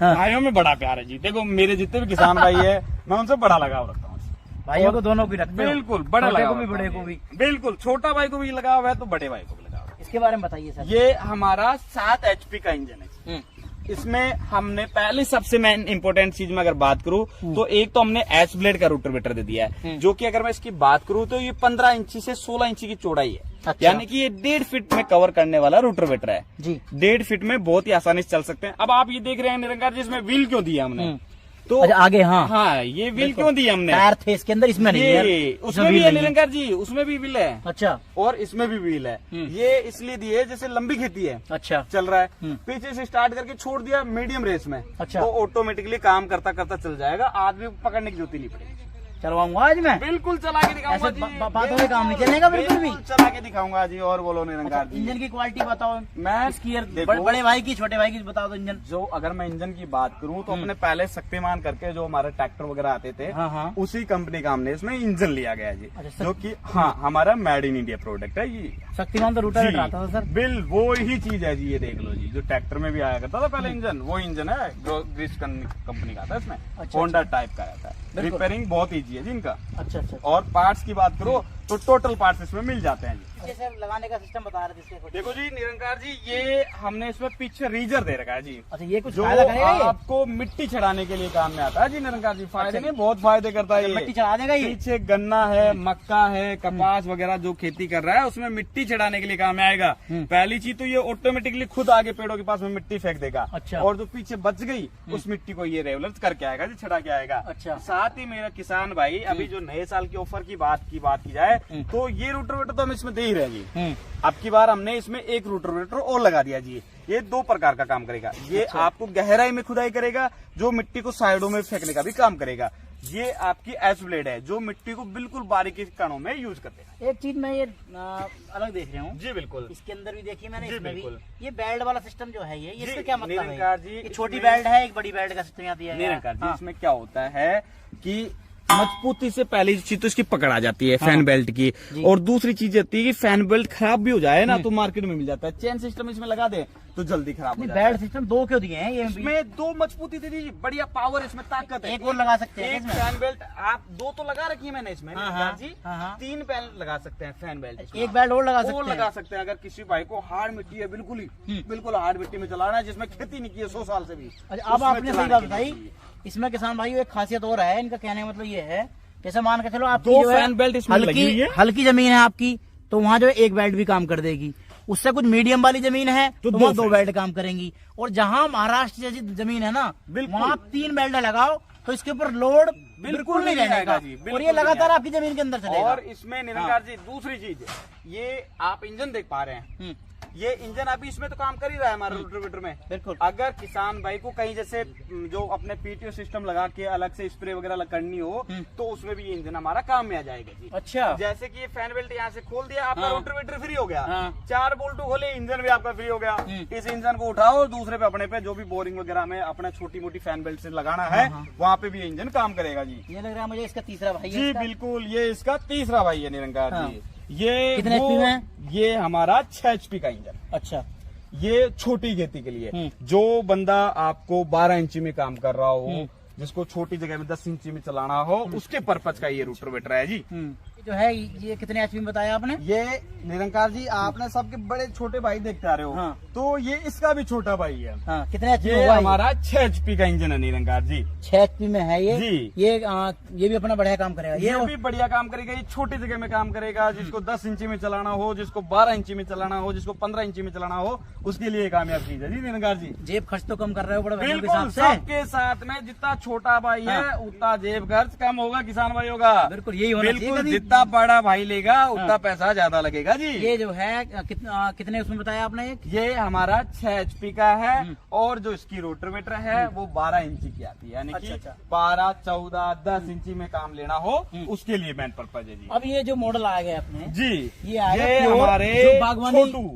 S1: हाँ।
S2: भाइयों में बड़ा प्यार है जी। देखो मेरे जितने भी किसान भाई है मैं उनसे बड़ा लगाव रखता हूँ।
S1: भाइयों को दोनों भी रखते हो?
S2: बिल्कुल, बड़ा
S1: छोटे
S2: लगाव
S1: को भी
S2: रखता
S1: बड़े
S2: हूँ
S1: को भी?
S2: बिल्कुल, छोटा भाई को भी लगाव है तो बड़े भाई को भी लगाव है।
S1: इसके बारे में बताइए सर।
S2: ये हमारा 7 HP का इंजन है। इसमें हमने पहले सबसे मेन इंपॉर्टेंट चीज में अगर बात करूं तो एक तो हमने एस ब्लेड का रोटरवेटर दे दिया है, जो कि अगर मैं इसकी बात करूं तो ये 15 इंची से 16 इंची की चौड़ाई है।
S1: अच्छा।
S2: यानी कि ये 1.5 फीट में कवर करने वाला रोटरवेटर है
S1: जी।
S2: 1.5 फीट में बहुत ही आसानी से चल सकते हैं। अब आप ये देख रहे हैं निरंकार जी, इसमें व्हील क्यों दिया हमने? तो
S1: अच्छा, आगे हाँ
S2: हाँ, ये व्हील क्यों दिया हमने?
S1: टायर थे इसके अंदर, इसमें नहीं है।
S2: ये उसमें भी है निरंकार जी, उसमें भी व्हील है।
S1: अच्छा
S2: और इसमें भी व्हील है। ये इसलिए दिए जैसे लंबी खेती है,
S1: अच्छा
S2: चल रहा है, पीछे से स्टार्ट करके छोड़ दिया मीडियम रेस में,
S1: अच्छा।
S2: तो ऑटोमेटिकली काम करता करता चल जाएगा, आदमी को पकड़ने की जरूरत ही नहीं पड़ेगी।
S1: चलवाऊंगा आज मैं।
S2: बिल्कुल चला के दिखाऊंगा
S1: ऐसे
S2: जी।
S1: बातों में काम नहीं चलेगा बिल्कुल भी।
S2: चला के दिखाऊंगा जी। और बोलो निरंकार जी।
S1: इंजन की क्वालिटी बताओ।
S2: मैं
S1: इसकी यार
S2: देखो,
S1: बड़े भाई की, छोटे भाई की बता दो इंजन।
S2: जो अगर मैं इंजन की बात करूं तो अपने पहले शक्तिमान करके जो हमारे ट्रैक्टर वगैरह आते थे,
S1: हाँ हाँ।
S2: उसी कंपनी का हमने इसमें इंजन लिया गया जी।
S1: अच्छा,
S2: जो कि हाँ हमारा मेड इन इंडिया प्रोडक्ट है ये।
S1: शक्तिमान तो रूटर आता था सर।
S2: बिल वो ही चीज है जी। ये देख लो जी, जो ट्रैक्टर में भी आया करता था पहले इंजन, वो इंजन है जो ग्रीस कंपनी का था इसमें।
S1: अच्छा,
S2: होंडा टाइप का आता है।
S1: बिल्कुल।
S2: रिपेयरिंग बहुत ईजी है जी इनका।
S1: अच्छा अच्छा।
S2: और पार्ट्स की बात करो तो टोटल पार्ट्स इसमें मिल जाते हैं जी।
S1: जैसे लगाने का सिस्टम बता रहे थे इसके।
S2: देखो जी निरंकार जी, ये हमने इसमें पीछे रीजर दे रखा है जी,
S1: अच्छा, ये कुछ
S2: जो
S1: फायदा करेगा ये?
S2: आपको मिट्टी चढ़ाने के लिए काम में आता है जी निरंकार जी। फायदे नहीं, बहुत फायदे करता है ये।
S1: मिट्टी चढ़ा देगा ये?
S2: पीछे गन्ना है, मक्का है, कपास वगैरह जो खेती कर रहा है उसमें मिट्टी चढ़ाने के लिए काम में आएगा। पहली चीज तो ये ऑटोमेटिकली खुद आगे पेड़ों के पास में मिट्टी फेंक देगा।
S1: अच्छा।
S2: और जो पीछे बच गई उस मिट्टी को ये रेगुलर करके आएगा जी, छड़ा के आएगा।
S1: अच्छा।
S2: साथ ही मेरा किसान भाई, अभी जो नए साल के ऑफर की बात की जाए तो ये रोटरवेटर तो हम इसमें दे ही रहे जी। अब की बार हमने इसमें एक रोटरवेटर और लगा दिया जी। ये 2 प्रकार का काम करेगा। ये
S1: अच्छा।
S2: आपको गहराई में खुदाई करेगा, जो मिट्टी को साइडों में फेंकने का भी काम करेगा। ये आपकी एस ब्लेड है, जो मिट्टी को बिल्कुल बारीकी कणों में यूज करते हैं।
S1: एक चीज मैं ये अलग देख रहा हूँ
S2: जी बिल्कुल।
S1: इसके अंदर भी देखिए मैंने,
S2: जी,
S1: इसमें भी
S2: बिल्कुल।
S1: ये बेल्ट वाला सिस्टम जो है ये
S2: जी,
S1: इसका क्या मतलब
S2: निरंकार
S1: है?
S2: जी,
S1: ये छोटी
S2: इसमें-
S1: बेल्ट है, एक बड़ी बेल्ट का सिस्टम यहाँ दिया गया है।
S2: निरंकार जी,
S1: हाँ।
S2: इसमें क्या होता है कि मजबूती से पहली चीज तो इसकी पकड़ आ जाती है फैन बेल्ट की, और दूसरी चीज होती है कि फैन बेल्ट खराब भी हो जाए ना तो मार्केट में मिल जाता है। चेन सिस्टम इसमें लगा दे तो जल्दी खराब हो जाता
S1: बेल्ट
S2: है।
S1: सिस्टम 2 क्यों दिए हैं ये?
S2: इसमें 2 मजबूती दे दी, बढ़िया पावर, इसमें ताकत है।
S1: एक और लगा सकते हैं
S2: एक
S1: इसमें?
S2: फैन बेल्ट आप 2 तो लगा रखी है मैंने इसमें
S1: हाँ,
S2: जी।
S1: हाँ।
S2: 3 फैन लगा सकते हैं फैन बेल्ट।
S1: एक बेल्ट और लगा सकते
S2: और
S1: हैं?
S2: लगा सकते हैं अगर किसी भाई को हार्ड मिट्टी है, बिल्कुल हार्ड मिट्टी में चलाना है, जिसमें खेती नहीं की है 100 साल से भी।
S1: अच्छा, अब आपने सही बात बताई। इसमें किसान भाई एक खासियत और है, इनका कहने का मतलब ये है, जैसे मान के चलो आपकी
S2: 2
S1: जो है
S2: फैन बेल्ट इसमें लगी हुई है।
S1: हल्की जमीन है आपकी, तो वहाँ जो है एक बेल्ट भी काम कर देगी। उससे कुछ मीडियम वाली जमीन है तो वहाँ 2 बेल्ट काम करेंगी। और जहाँ महाराष्ट्र जैसी जमीन है ना, वहाँ 3 बेल्ट लगाओ तो इसके ऊपर लोड बिल्कुल नहीं रहेगा
S2: जी।
S1: और ये लगातार आपकी जमीन के अंदर चलेगा।
S2: और इसमें निरंकार जी दूसरी चीज, ये आप इंजन देख पा रहे हैं, ये इंजन अभी इसमें तो काम कर ही रहा है हमारे रोटावेटर में।
S1: बिल्कुल।
S2: अगर किसान भाई को कहीं जैसे जो अपने पीटीओ सिस्टम लगा के अलग से स्प्रे वगैरह करनी हो, तो उसमें भी ये इंजन हमारा काम में आ जाएगा जी।
S1: अच्छा,
S2: जैसे कि ये फैन बेल्ट यहाँ से खोल दिया, आपका
S1: हाँ।
S2: रोटावेटर फ्री हो गया।
S1: हाँ।
S2: 4 बोल्ट खोले, इंजन भी आपका फ्री हो गया। इस इंजन को उठाओ और दूसरे पे अपने पे जो भी बोरिंग वगैरह में अपना छोटी मोटी फैन बेल्ट से लगाना है, वहाँ पे भी ये इंजन काम करेगा जी।
S1: ये लग रहा है मुझे इसका तीसरा भाई है
S2: जी
S1: इसका।
S2: बिल्कुल, ये इसका तीसरा भाई है निरंकार
S1: हाँ।
S2: जी। ये
S1: कितने HP में है?
S2: ये हमारा 6 HP का इंजन।
S1: अच्छा,
S2: ये छोटी खेती के लिए, जो बंदा आपको 12 इंची में काम कर रहा हो, जिसको छोटी जगह में 10 इंची में चलाना हो, उसके पर्पज का ये रोटावेटर है जी।
S1: जो है ये कितने एचपी में बताया आपने?
S2: ये निरंकार जी आपने सबके बड़े छोटे भाई देखते आ रहे हो,
S1: हाँ।
S2: तो ये इसका भी छोटा भाई है।
S1: हाँ, कितने एचपी
S2: ये हमारा 6 HP का इंजन है निरंकार जी।
S1: 6 एचपी में है ये
S2: जी।
S1: ये भी अपना बढ़िया काम करेगा।
S2: ये भी बढ़िया काम करेगा, ये छोटी जगह में काम करेगा। जिसको 10 इंची में चलाना हो, जिसको 12 इंची में चलाना हो, जिसको 15 इंची में चलाना हो, उसके लिए कामयाब चीज है जी निरंकार जी।
S1: जेब खर्च तो कम कर रहे हो बड़े भाइयों के
S2: बिल्कुल,
S1: हिसाब से।
S2: सबके साथ में जितना छोटा भाई है उतना जेब खर्च कम होगा किसान भाइयों का।
S1: बिल्कुल, यही होना चाहिए।
S2: बिल्कुल, जितना बड़ा भाई लेगा उतना पैसा ज्यादा लगेगा जी।
S1: ये जो है कितने उसमें बताया आपने?
S2: ये हमारा 6 HP का है और जो इसकी रोटावेटर है वो 12 इंची की आती है, यानी कि 12, 14, 10 इंची में काम लेना हो उसके लिए मेन पर्पज है जी।
S1: अब ये जो मॉडल आ गए अपने
S2: जी,
S1: ये
S2: हमारे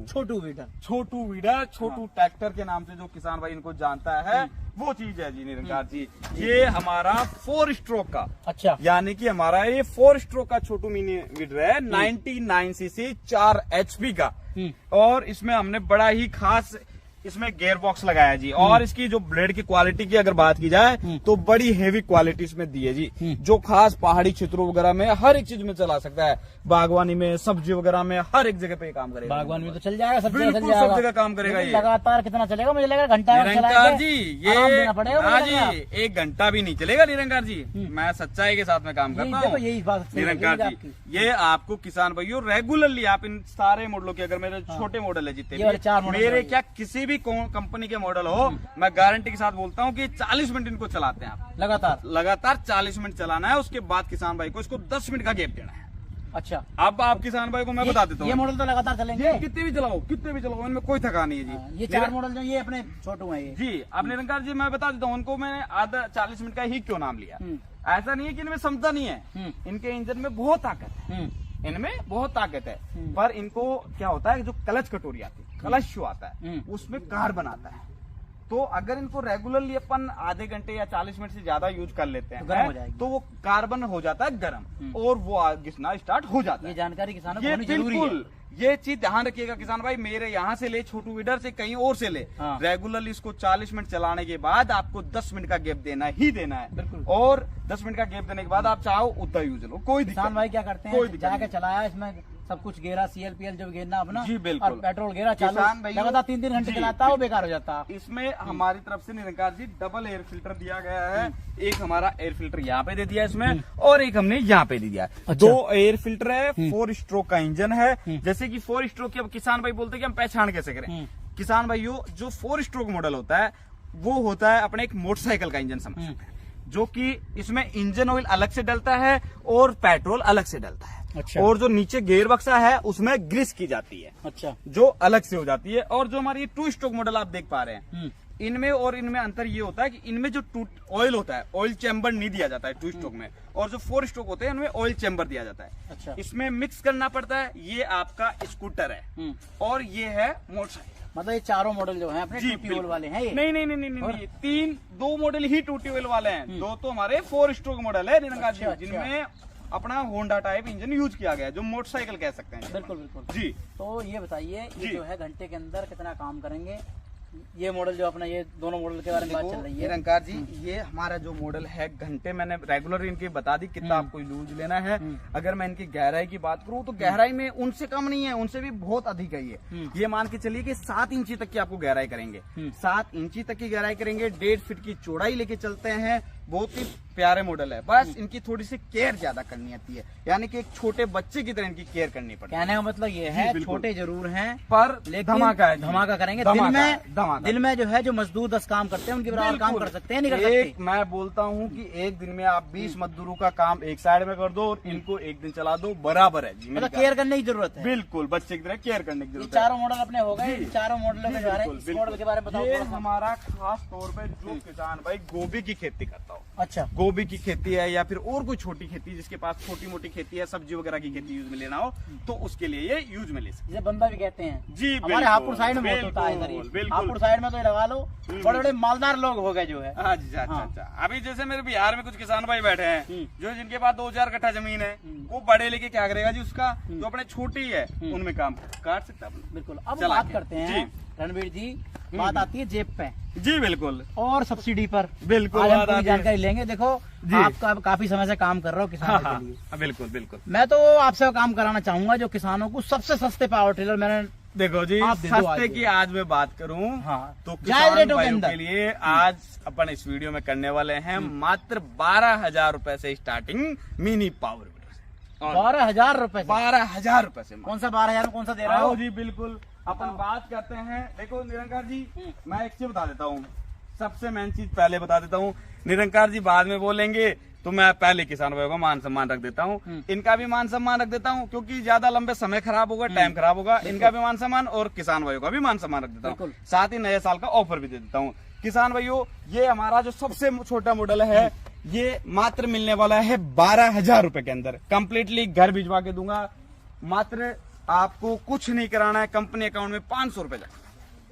S1: छोटू
S2: वीडर छोटू ट्रैक्टर के नाम से जो किसान भाई इनको जानता है वो चीज है जी निरंकार जी। ये हमारा 4 स्ट्रोक का,
S1: अच्छा,
S2: यानी कि हमारा ये 4 स्ट्रोक का छोटू मिनी वीडर है, 99 सीसी 4 HP का। और इसमें हमने बड़ा ही खास इसमें गेयर बॉक्स लगाया जी। और इसकी जो ब्लेड की क्वालिटी की अगर बात की जाए तो बड़ी हेवी क्वालिटी इसमें दी है जी, जो खास पहाड़ी क्षेत्रों वगैरह में हर एक चीज में चला सकता है। बागवानी में, सब्जी वगैरह में, हर एक जगह पे काम करेगा।
S1: बागवानी में तो चल जाएगा, सब
S2: बिल्कुल सब जगह काम करेगा ये।
S1: लगातार कितना चलेगा? मुझे लगा घंटा
S2: निरंकार जी ये
S1: पड़ेगा।
S2: हाँ जी, 1 घंटा भी नहीं चलेगा निरंकार जी। मैं सच्चाई के साथ में काम करता हूँ
S1: यही बात
S2: निरंकार जी। ये आपको किसान भाइयों रेगुलरली आप इन सारे मॉडलों के, अगर मेरे छोटे मॉडल है जितने भी, मेरे क्या किसी भी कंपनी के मॉडल हो, मैं गारंटी के साथ बोलता हूँ कि 40 मिनट इनको चलाते हैं आप लगातार 40 मिनट चलाना है। उसके बाद किसान भाई को इसको 10 मिनट का गैप देना है।
S1: अच्छा,
S2: अब आप किसान भाई को मैं बता देता हूँ,
S1: ये मॉडल तो लगातार चलेंगे,
S2: कितने भी चलाओ इनमें कोई थका नहीं है जी।
S1: ये 4 मॉडल जो ये अपने छोटू है ये
S2: जी। अब निरंकार जी मैं बता देता हूँ, उनको मैंने आधा 40 मिनट का ही क्यों नाम लिया। ऐसा नहीं है कि इनमें क्षमता नहीं है, इनके इंजन में बहुत ताकत है, इनमें बहुत ताकत है। पर इनको क्या होता है, जो क्लच कटोरी आती है, क्लच शो आता है, उसमें कार्बन आता है। तो अगर इनको रेगुलरली अपन आधे घंटे या 40 मिनट से ज्यादा यूज कर लेते हैं तो वो कार्बन हो जाता है गर्म और वो घिसना स्टार्ट हो जाता है।
S1: ये जानकारी किसानों को
S2: ये
S1: होनी जरूरी है।
S2: बिल्कुल, ये चीज ध्यान रखिएगा किसान भाई, मेरे यहाँ से ले, छोटू वीडर से, कहीं और से ले, रेगुलरली इसको 40 मिनट चलाने के बाद आपको 10 मिनट का गैप देना ही देना है। और 10 मिनट का गैप देने के बाद आप चाहो उतना यूज लो, कोई दिक्कत
S1: किसान भाई क्या करते हैं, जाके चलाया इसमें सब कुछ गेरा CLPL जब गेरना अपना
S2: जी बिल्कुल,
S1: और पेट्रोल गेरा चालू लगातार 3-3 घंटे चलाता है, वो बेकार हो जाता है।
S2: इसमें हमारी तरफ से निरंकार जी डबल एयर फिल्टर दिया गया है। एक हमारा एयर फिल्टर यहाँ पे दे दिया इसमें और एक हमने यहाँ पे दे दिया। 2 एयर फिल्टर है, 4 स्ट्रोक का इंजन है। जैसे कि 4 स्ट्रोक की अब किसान भाई बोलते हैं कि हम पहचान कैसे करें। किसान भाइयों, जो 4 स्ट्रोक मॉडल होता है वो होता है अपने एक मोटरसाइकिल का इंजन समझ सकते हैं, जो कि इसमें इंजन ऑयल अलग से डलता है और पेट्रोल अलग से डलता है।
S1: अच्छा।
S2: और जो नीचे गेयर बक्सा है उसमें ग्रीस की जाती है,
S1: अच्छा, जो
S2: अलग से हो जाती है। और जो हमारी 2 स्ट्रोक मॉडल आप देख पा रहे हैं, इनमें और इनमें अंतर ये होता है कि इनमें जो ऑयल होता है, ऑयल चैम्बर नहीं दिया जाता है 2 स्ट्रोक में, और जो 4 स्ट्रोक होते हैं इनमें ऑयल चैम्बर दिया जाता है।
S1: अच्छा, इसमें
S2: इसमें मिक्स करना पड़ता है। ये आपका स्कूटर है और ये है मोटरसाइकिल।
S1: मतलब ये चारों मॉडल जो हैं अपने
S2: जी,
S1: 2 ट्यूबवेल वाले हैं ये?
S2: नहीं, 2 मॉडल ही 2 ट्यूबवेल वाले हैं। 2 तो हमारे 4 स्ट्रोक मॉडल है निरंकार जी, जिनमें अपना होंडा टाइप इंजन यूज किया गया है, जो मोटरसाइकिल कह सकते हैं।
S1: बिल्कुल बिल्कुल
S2: जी।
S1: तो ये बताइए, ये जो है घंटे के अंदर कितना काम करेंगे ये मॉडल जो अपना, ये दोनों मॉडल के बारे में बात चल रही है
S2: निरंकार जी, ये हमारा जो मॉडल है घंटे, मैंने रेगुलर इनकी बता दी कितना आपको यूज लेना है। अगर मैं इनकी गहराई की बात करूं तो गहराई में उनसे कम नहीं है, उनसे भी बहुत अधिक है ये मान के चलिए कि 7 इंची तक की आपको गहराई करेंगे, 7 इंची तक की गहराई करेंगे, 1.5 फीट की चौड़ाई लेके चलते हैं। बहुत ही प्यारे मॉडल है, बस इनकी थोड़ी सी केयर ज्यादा करनी आती है, यानी कि एक छोटे बच्चे की तरह इनकी केयर करनी पड़ती है।
S1: कहने का मतलब ये है छोटे जरूर हैं
S2: पर
S1: लेकिन
S2: धमाका है,
S1: धमाका करेंगे। दिल में जो है जो मजदूर 10 काम करते हैं उनके बराबर काम कर सकते हैं, नहीं कर सकते।
S2: मैं बोलता हूँ कि एक दिन में आप 20 मजदूरों का काम एक साइड में कर दो और इनको एक दिन चला दो, बराबर है जी।
S1: मतलब केयर करने की जरूरत है,
S2: बिल्कुल बच्चे की तरह केयर करने की जरूरत है।
S1: चारों मॉडल अपने हो गए, चारों मॉडल मॉडल के बारे में बताओ।
S2: ये हमारा खास तौर पे जो किसान भाई गोभी की खेती करता हो,
S1: अच्छा,
S2: गोभी की खेती है या फिर और कोई छोटी खेती, जिसके पास छोटी मोटी खेती है, सब्जी वगैरह की खेती यूज में लेना हो तो उसके लिए ये यूज में ले सकते
S1: जिसे बंदा भी कहते हैं
S2: जी।
S1: हमारे हापुड़ साइड में बहुत होता है, हापुड़ साइड में तो ये लगा लो, बड़े बड़े मालदार लोग हो गए जो है।
S2: हाँ जी, अच्छा। अभी जैसे मेरे बिहार में कुछ किसान भाई बैठे हैं जो जिनके पास 2-4 कट्ठा जमीन है, वो बड़े लेके क्या करेगा जी, उसका जो अपने छोटी है उनमें काम काट सकता है। बिल्कुल।
S1: अब बात करते हैं रणवीर जी, बात आती है जेब पे
S2: जी, बिल्कुल,
S1: और सब्सिडी पर।
S2: बिल्कुल
S1: आज हम पूरी जानकारी लेंगे। देखो आपका काफी समय से काम कर रहा हूँ किसानों के लिए।
S2: बिल्कुल।
S1: मैं तो आपसे काम कराना चाहूंगा जो किसानों को सबसे सस्ते पावर टिलर मैंने।
S2: देखो जी, सस्ते की आज मैं बात करूं तो
S1: जायज रेटों
S2: के लिए आज अपन इस वीडियो में करने वाले हैं मात्र 12,000 रुपए से स्टार्टिंग मिनी पावर वीडर।
S1: 12,000 रुपए?
S2: 12,000 रुपए से।
S1: कौन सा 12,000 में कौन सा दे रहा हो
S2: जी? बिल्कुल, अपन बात करते हैं। देखो निरंकार जी, मैं एक चीज बता देता हूँ, सबसे मेन चीज पहले बता देता हूँ। निरंकार जी बाद में बोलेंगे तो मैं पहले किसान भाइयों का मान सम्मान रख देता हूँ, इनका भी मान सम्मान रख देता हूँ, क्योंकि ज्यादा लंबे समय खराब होगा, टाइम खराब होगा। इनका भी मान सम्मान और किसान भाइयों का भी मान सम्मान रख देता हूँ, साथ ही नए साल का ऑफर भी दे देता हूँ। किसान भाइयों, ये हमारा जो सबसे छोटा मॉडल है, ये मात्र मिलने वाला है 12,000 रुपए के अंदर। कंप्लीटली घर भिजवा के दूंगा, मात्र आपको कुछ नहीं कराना है, कंपनी अकाउंट में 500 रुपए जाएगा।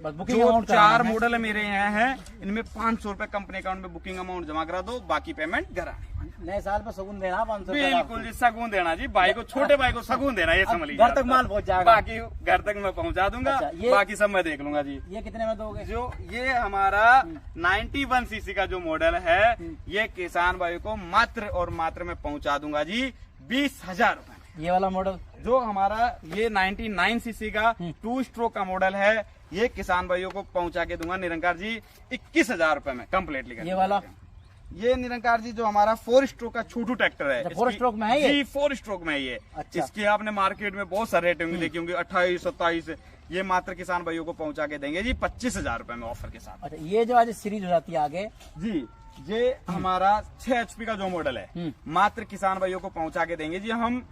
S2: जो 4 मॉडल मेरे यहाँ हैं, इनमें 500 रुपए कंपनी अकाउंट में बुकिंग अमाउंट जमा करा दो, बाकी पेमेंट घर आने।
S1: नए साल पर सगुन देना 500।
S2: बिल्कुल जी, सगुन देना जी, भाई को, छोटे भाई को सगुन देना, ये समझ लीजिए।
S1: घर तक माल पहुंच जाएगा,
S2: बाकी घर तक मैं पहुंचा दूंगा। अच्छा, बाकी सब मैं देख लूंगा जी।
S1: ये कितने में दोगे?
S2: जो ये हमारा 91 सीसी का जो मॉडल है, ये किसान भाई को मात्र और मात्र मैं पहुंचा दूंगा जी 20,000 रुपए।
S1: ये वाला मॉडल
S2: जो हमारा ये 99 सीसी का 2 स्ट्रोक का मॉडल है, ये किसान भाइयों को पहुंचा के दूंगा निरंकार जी 21,000 रुपए में कंप्लीटली।
S1: ये वाला, ये
S2: निरंकार जी जो हमारा 4 स्ट्रोक का छोटू ट्रैक्टर है,
S1: 4 स्ट्रोक में है ये
S2: जी, 4 स्ट्रोक में ये। अच्छा। इसके आपने मार्केट में बहुत सारे रेट देखे होंगे, 28-27। ये मात्र किसान भाइयों को पहुंचा के देंगे जी 25,000 रुपए में ऑफर के साथ।
S1: अच्छा, ये जो आज सीरीज हो जाती है आगे
S2: जी, ये हमारा 6 HP का जो मॉडल है, मात्र किसान भाइयों को पहुंचा के देंगे जी हम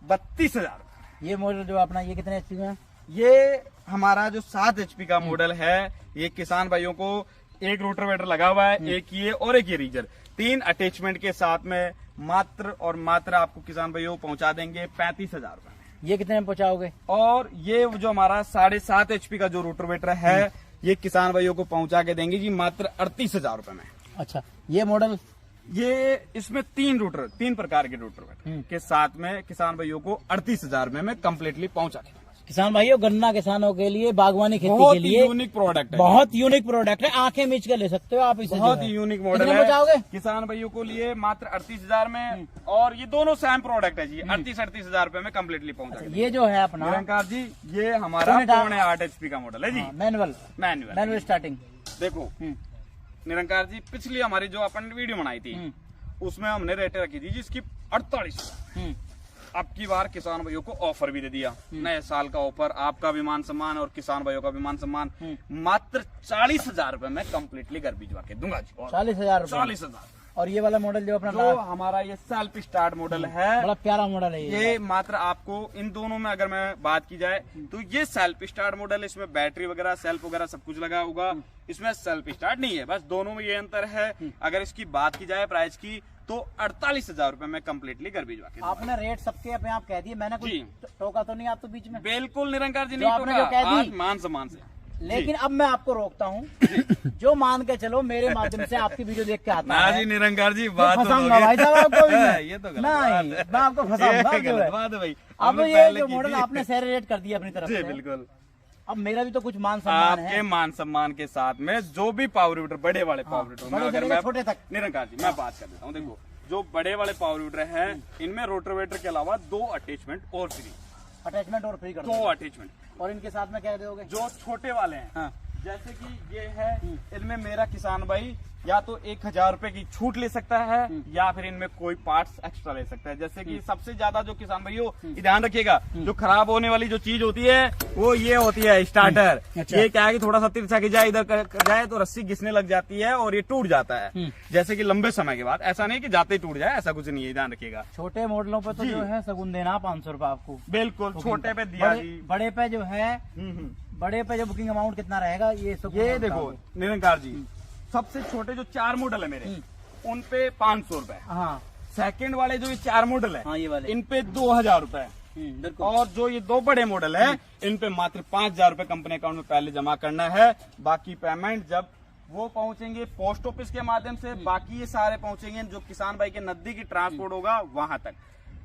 S2: 32,000।
S1: ये मॉडल जो अपना, ये कितने HP में है?
S2: ये हमारा जो 7 HP का मॉडल है, ये किसान भाइयों को एक रोटावेटर लगा हुआ है, एक ये और एक ये रीजर, 3 अटैचमेंट के साथ में मात्र और मात्र आपको किसान भाइयों को पहुंचा देंगे 35,000 रुपए में।
S1: ये कितने में पहुंचाओगे? और
S2: ये जो हमारा 7.5 HP का जो रोटावेटर है, ये किसान भाइयों को पहुंचा के देंगे जी मात्र 38,000 रुपए में।
S1: अच्छा, ये मॉडल,
S2: ये इसमें 3 प्रकार के रोटावेटर के साथ में किसान भाइयों को 38,000 में मैं कम्प्लीटली पहुंचा के।
S1: किसान भाइयों, गन्ना किसानों के लिए, बागवानी खेती के लिए
S2: यूनिक प्रोडक्ट है,
S1: बहुत यूनिक प्रोडक्ट है, आंखें मीच कर ले सकते हो आप इसे।
S2: बहुत ही यूनिक मॉडल है किसान भाइयों को लिए मात्र 38,000 में। और ये दोनों सेम प्रोडक्ट है जी, 38,000 रुपए में कम्प्लीटली पहुंचा।
S1: ये जो है अपना
S2: निरंकार जी, ये हमारा 8 HP का मॉडल है जी, मैनुअल
S1: स्टार्टिंग।
S2: देखो निरंकार जी, पिछली हमारी जो अपन वीडियो बनाई थी उसमें हमने रेट रखी थी जिसकी 48,000। अब की बार किसान भाइयों को ऑफर भी दे दिया, नए साल का ऑफर, आपका भी मान सम्मान और किसान भाइयों का भी मान सम्मान, मात्र 40,000 रुपए में कम्प्लीटली घर भिजवा के दूंगा जी।
S1: 40,000?
S2: 40,000।
S1: और ये वाला मॉडल जो अपना,
S2: जो हमारा ये सेल्फ स्टार्ट मॉडल है,
S1: बड़ा प्यारा मॉडल है
S2: ये मात्र आपको इन दोनों में अगर मैं बात की जाए तो ये सेल्फ स्टार्ट मॉडल, इसमें बैटरी वगैरह, सेल्फ वगैरह सब कुछ लगा होगा, इसमें सेल्फ स्टार्ट नहीं है, बस दोनों में ये अंतर है। अगर इसकी बात की जाए प्राइस की तो 48,000 रुपए में कम्प्लीटली घर भिजवा के। आपने
S1: रेट सबके अपने आप कह दिए, मैंने कुछ टोका तो नहीं आप तो बीच में?
S2: बिल्कुल निरंकार जी, नहीं
S1: आपने जो कह दी
S2: मान सम्मान से।
S1: लेकिन अब मैं आपको रोकता हूँ, जो मान के चलो मेरे माध्यम से आपकी वीडियो देख के आता है
S2: जी निरंकार जी, बात
S1: फंसाऊंगा भाई साहब आपको भी
S2: ये तो
S1: नहीं, मैं आपको फंसाऊंगा भाई। अब ये जो मॉडल आपने शेयर रेट कर दिया अपनी तरफ से,
S2: बिल्कुल
S1: अब मेरा भी तो कुछ मान सम्मान है।
S2: आपके मान सम्मान के साथ में जो भी पावर वीडर, बड़े वाले पावर वीडर, अगर मैं
S1: छोटे तक
S2: निरंकार जी मैं बात कर देता हूँ। देखो जो बड़े वाले पावर वीडर हैं इनमें रोटोवेटर के अलावा 2 अटैचमेंट और फ्री,
S1: अटैचमेंट और फ्री कर
S2: 2 अटैचमेंट।
S1: और इनके साथ में क्या दोगे?
S2: जो छोटे वाले हैं,
S1: हाँ।
S2: जैसे कि ये है, इनमें मेरा किसान भाई या तो 1000 रुपए की छूट ले सकता है या फिर इनमें कोई पार्ट्स एक्स्ट्रा ले सकता है। जैसे कि सबसे ज्यादा जो किसान भाई हो ध्यान रखिएगा, जो खराब होने वाली जो चीज होती है वो ये होती है स्टार्टर।
S1: अच्छा।
S2: ये क्या है कि थोड़ा सा तिरछा की जाए, इधर कर जाए तो रस्सी घिसने लग जाती है और ये टूट जाता है। जैसे कि लंबे समय के बाद, ऐसा नहीं कि जाते ही टूट जाए, ऐसा कुछ नहीं है, ध्यान रखिएगा।
S1: छोटे मॉडलों पे तो जो है सगुन देना 500 रुपए आपको,
S2: बिल्कुल छोटे पे दिया जी।
S1: बड़े पे जो है, बड़े पे जो बुकिंग अमाउंट कितना रहेगा ये सब?
S2: ये देखो निरंकार जी, सबसे छोटे जो 4 मॉडल है मेरे, उन पे 500 रुपए।
S1: हाँ।
S2: सेकंड वाले जो ये 4 मॉडल है,
S1: हाँ, ये वाले
S2: इन पे 2000 रुपए।
S1: बिल्कुल।
S2: और जो ये 2 बड़े मॉडल है इन पे मात्र 5000 रुपए कंपनी अकाउंट में पहले जमा करना है। बाकी पेमेंट जब वो पहुंचेंगे पोस्ट ऑफिस के माध्यम से, बाकी ये सारे पहुंचेंगे जो किसान भाई के नजदीकी ट्रांसपोर्ट होगा वहां तक।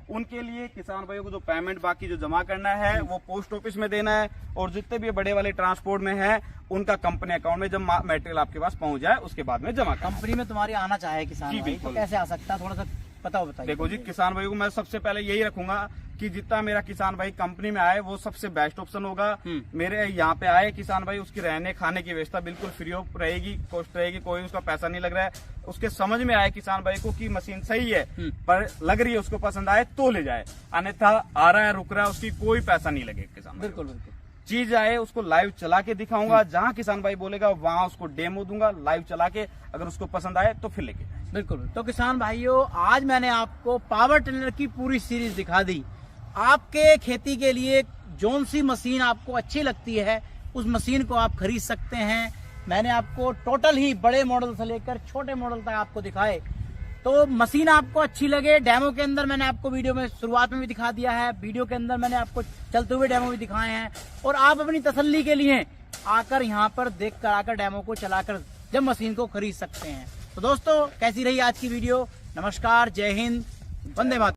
S2: उनके लिए किसान भाइयों को जो पेमेंट बाकी जो जमा करना है वो पोस्ट ऑफिस में देना है, और जितने भी बड़े वाले ट्रांसपोर्ट में है उनका कंपनी अकाउंट में जब मटेरियल आपके पास पहुंच जाए उसके बाद में जमा करना।
S1: कंपनी में तुम्हारी आना चाहे किसान
S2: जी,
S1: भाई,
S2: बिल्कुल।
S1: तो कैसे आ सकता है? थोड़ा सा पता बताइए।
S2: देखो जी, किसान भाई को मैं सबसे पहले यही रखूंगा कि जितना मेरा किसान भाई कंपनी में आए वो सबसे बेस्ट ऑप्शन होगा। मेरे यहाँ पे आए किसान भाई, उसकी रहने खाने की व्यवस्था बिल्कुल फ्री ऑफ रहेगी, कॉस्ट रहेगी, कोई उसका पैसा नहीं लग रहा है। उसके समझ में आए किसान भाई को कि मशीन सही है पर लग रही है, उसको पसंद आए तो ले जाए, अन्यथा आ रहा है रुक रहा है उसकी कोई पैसा नहीं लगेगा किसान।
S1: बिल्कुल बिल्कुल।
S2: चीज आए उसको लाइव चला के दिखाऊंगा, जहाँ किसान भाई बोलेगा वहां उसको डेमो दूंगा लाइव चला के, अगर उसको पसंद आए तो फिर लेके जाए।
S1: बिल्कुल। तो किसान भाइयों, आज मैंने आपको पावर टिलर की पूरी सीरीज दिखा दी। आपके खेती के लिए जोन सी मशीन आपको अच्छी लगती है उस मशीन को आप खरीद सकते हैं। मैंने आपको टोटल ही बड़े मॉडल से लेकर छोटे मॉडल तक आपको दिखाए। तो मशीन आपको अच्छी लगे, डेमो के अंदर मैंने आपको वीडियो में शुरुआत में भी दिखा दिया है, वीडियो के अंदर मैंने आपको चलते हुए डेमो भी दिखाए हैं, और आप अपनी तसल्ली के लिए आकर यहाँ पर देख कर आकर डेमो को चलाकर जब मशीन को खरीद सकते हैं। तो दोस्तों, कैसी रही आज की वीडियो? नमस्कार, जय हिंद, वंदे मातरम।